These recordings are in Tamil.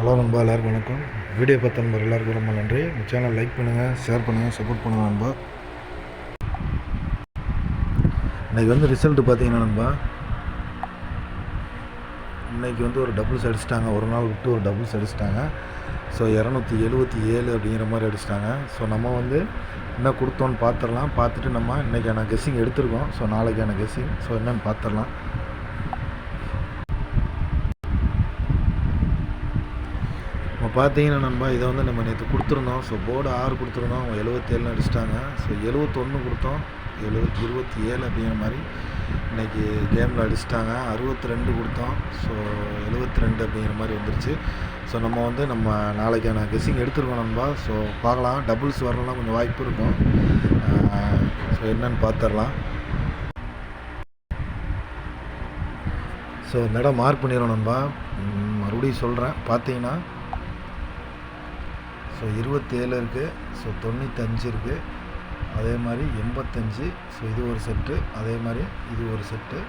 ஹலோ நண்பா, எல்லாருக்கும் வணக்கம். வீடியோ பார்த்த நண்பர் எல்லாருக்கும் ரொம்ப நன்றி. இந்த சேனல் லைக் பண்ணுங்கள், ஷேர் பண்ணுங்கள், சப்போர்ட் பண்ணுங்கள் நண்பா. இன்றைக்கி ரிசல்ட்டு பார்த்தீங்கன்னா நண்பா, இன்றைக்கி ஒரு டபுள்ஸ் அடிச்சிட்டாங்க. ஒரு நாள் விட்டு ஒரு டபுள்ஸ் அடிச்சிட்டாங்க. ஸோ 277 அப்படிங்கிற மாதிரி அடிச்சிட்டாங்க. ஸோ நம்ம என்ன கொடுத்தோன்னு பார்த்துடலாம். பார்த்துட்டு நம்ம இன்றைக்கான கெஸ்ஸிங் எடுத்துருக்கோம். ஸோ நாளைக்கான கெஸ்ஸிங் என்னென்னு பார்த்துடலாம். இப்போ பார்த்தீங்கன்னா நண்பா, இதை நம்ம நேற்று கொடுத்துருந்தோம். ஸோ போர்டு 6 கொடுத்துருந்தோம். அவங்க 77 அடிச்சிட்டாங்க. ஸோ 71 கொடுத்தோம், 27 அப்படிங்கிற மாதிரி இன்றைக்கி கேமில் அடிச்சிட்டாங்க. 62 கொடுத்தோம். ஸோ 72 அப்படிங்கிற மாதிரி வந்துருச்சு. ஸோ நம்ம நாளைக்கான கெஸ்ஸிங் எடுத்துருக்கோம் நண்பா. ஸோ பார்க்கலாம், டபுள்ஸ் வரலாம் கொஞ்சம் வாய்ப்பு இருக்கும். ஸோ என்னென்னு பார்த்துடலாம். ஸோ இந்த இடம் மார்க் பண்ணிடுறோம் நண்பா. மறுபடியும் சொல்கிறேன், பார்த்தீங்கன்னா ஸோ 27 இருக்குது. ஸோ 95 இருக்குது. அதே மாதிரி 85. ஸோ இது ஒரு செட்டு. அதே மாதிரி இது ஒரு செட்டு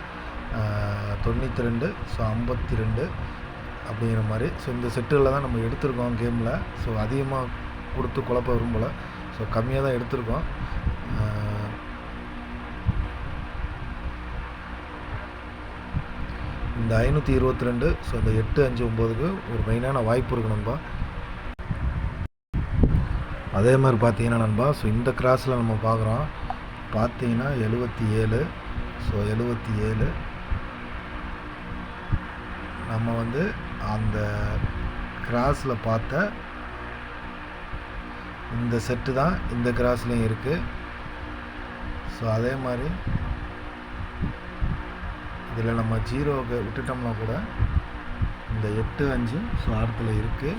92. ஸோ 52 அப்படிங்கிற மாதிரி. ஸோ இந்த செட்டுகளில் தான் நம்ம எடுத்திருக்கோம் கேமில். ஸோ அதிகமாக கொடுத்து குழப்ப விரும்பலை. ஸோ கம்மியாக தான் எடுத்திருக்கோம். இந்த 522. ஸோ இந்த 8, 5, 9க்கு ஒரு மெயினான வாய்ப்பு இருக்கு நண்பா. அதே மாதிரி பார்த்தீங்கன்னா நண்பா, ஸோ இந்த கிராஸில் நம்ம பார்க்குறோம். பார்த்தீங்கன்னா 77. ஸோ 77 நம்ம அந்த கிராஸில் பார்த்த இந்த செட்டு தான் இந்த கிராஸ்லேயும் இருக்குது. ஸோ அதே மாதிரி இதில் நம்ம 0க்கு விட்டுட்டோம்னா கூட இந்த 8, 5 ஸோ ஆரத்தில் இருக்குது,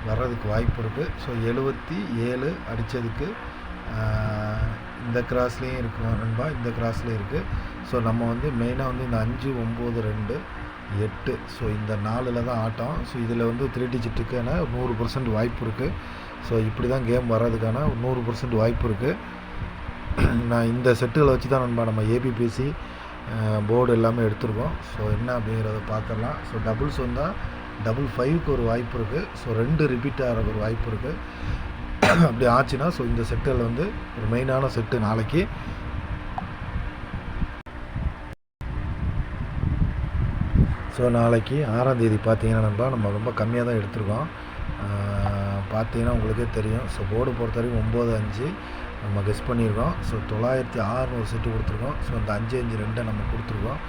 வர்றதுக்கு வாய்ப்பு இருக்குது. ஸோ 77 அடித்ததுக்கு இந்த கிராஸ்லேயும் இருக்குது நண்பா, இந்த கிராஸ்லேயும் இருக்குது. ஸோ நம்ம மெயினாக இந்த 5, 9, 2, 8 ஸோ இந்த 4ல் தான் ஆட்டம். ஸோ இதில் 3 டிஜிட்டுக்கான 100% வாய்ப்பு இருக்குது. ஸோ இப்படி தான் கேம் வர்றதுக்கான 100% வாய்ப்பு இருக்குது. நான் இந்த செட்டுகளை வச்சு தான் நண்பா நம்ம ஏபிபிசி போர்டு எல்லாமே எடுத்துருக்கோம். ஸோ என்ன அப்படிங்கிறத பார்த்துடலாம். ஸோ டபுள்ஸ் வந்தால் 555க்கு ஒரு வாய்ப்பு இருக்குது. ஸோ 2 ரிப்பீட் ஆகிறதுக்கு ஒரு வாய்ப்பு இருக்குது. அப்படி ஆச்சுன்னா ஸோ இந்த செட்டில் ஒரு மெயினான செட்டு நாளைக்கு. ஸோ நாளைக்கு 6ஆம் தேதி பார்த்தீங்கன்னா நண்பா, நம்ம ரொம்ப கம்மியாக தான் எடுத்திருக்கோம். பார்த்தீங்கன்னா உங்களுக்கே தெரியும். ஸோ போர்டு பொறுத்த வரைக்கும் 9, 5 நம்ம கெஸ் பண்ணியிருக்கோம். ஸோ 906 ஒரு செட்டு கொடுத்துருக்கோம். ஸோ அந்த 5, 5, 2 நம்ம கொடுத்துருக்கோம்.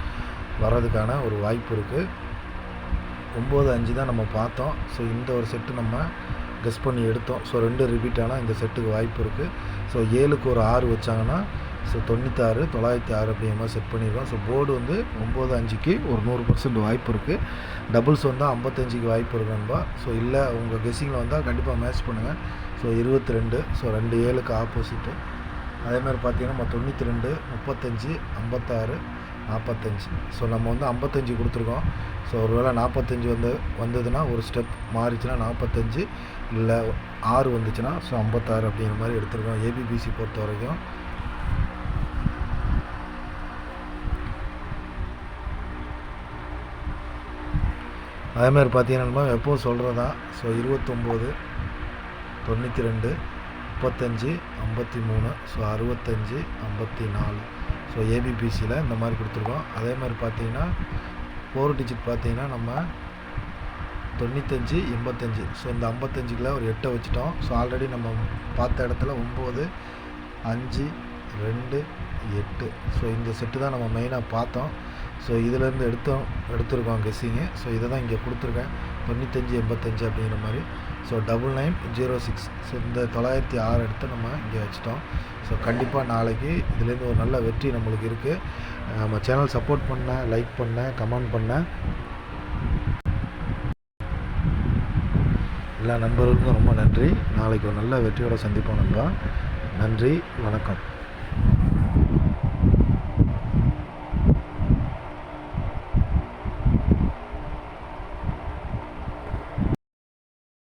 வர்றதுக்கான ஒரு வாய்ப்பு இருக்குது. 9, 5 தான் நம்ம பார்த்தோம். ஸோ இந்த ஒரு செட்டு நம்ம கெஸ் பண்ணி எடுத்தோம். ஸோ 2 ரிப்பீட் ஆனால் இந்த செட்டுக்கு வாய்ப்பு இருக்குது. ஸோ 7க்கு ஒரு 6 வச்சாங்கன்னா ஸோ 96, 906 அப்படிங்கிற மாதிரி செட் பண்ணியிருக்கோம். ஸோ போர்டு 9, 5க்கு ஒரு 100% வாய்ப்பு இருக்குது. டபுள்ஸ் 55க்கு வாய்ப்பு இருக்குன்பா. ஸோ இல்லை உங்கள் கெஸ்ஸிங்கில் வந்தால் கண்டிப்பாக மேட்ச் பண்ணுங்கள். ஸோ 22. ஸோ 2 7க்கு ஆப்போசிட்டு. அதேமாதிரி பார்த்தீங்கன்னா நம்ம 92, 35, 56, 45. ஸோ நம்ம 55 கொடுத்துருக்கோம். ஸோ ஒரு வேளை 45 வந்ததுன்னா ஒரு ஸ்டெப் மாறிச்சுன்னா 45, இல்லை 6 வந்துச்சுன்னா ஸோ 56 அப்படிங்கிற மாதிரி எடுத்துருக்கோம் ஏபிபிசி பொறுத்த வரைக்கும். அதேமாதிரி பார்த்தீங்கன்னா எப்போவும் சொல்கிறதா. So 29, 92, 35, 53, so 65, 54. ஸோ ஏபிபிசியில் இந்த மாதிரி கொடுத்துருக்கோம். அதே மாதிரி பார்த்தீங்கன்னா 4 டிஜிட் பார்த்தீங்கன்னா நம்ம 95, 85. ஸோ இந்த 55க்குள்ள ஒரு 8 வச்சுட்டோம். ஸோ ஆல்ரெடி நம்ம பார்த்த இடத்துல 9, 5, 2, 8. ஸோ இந்த செட்டு தான் நம்ம மெயினாக பார்த்தோம். ஸோ இதிலேருந்து எடுத்திருக்கோம் கெஸ்ஸிங்கு. ஸோ இதை தான் இங்கே கொடுத்துருக்கேன் 95, 85 அப்படிங்கிற மாதிரி. ஸோ 9906. ஸோ இந்த 906 எடுத்து நம்ம இங்கே வச்சுட்டோம். ஸோ கண்டிப்பாக நாளைக்கு இதுலேருந்து ஒரு நல்ல வெற்றி நம்மளுக்கு இருக்குது. நம்ம சேனல் சப்போர்ட் பண்ண, லைக் பண்ண, கமெண்ட் பண்ண எல்லா நண்பர்களுக்கும் ரொம்ப நன்றி. நாளைக்கு ஒரு நல்ல வெற்றியோட சந்திப்போம் நண்பா. நன்றி, வணக்கம்.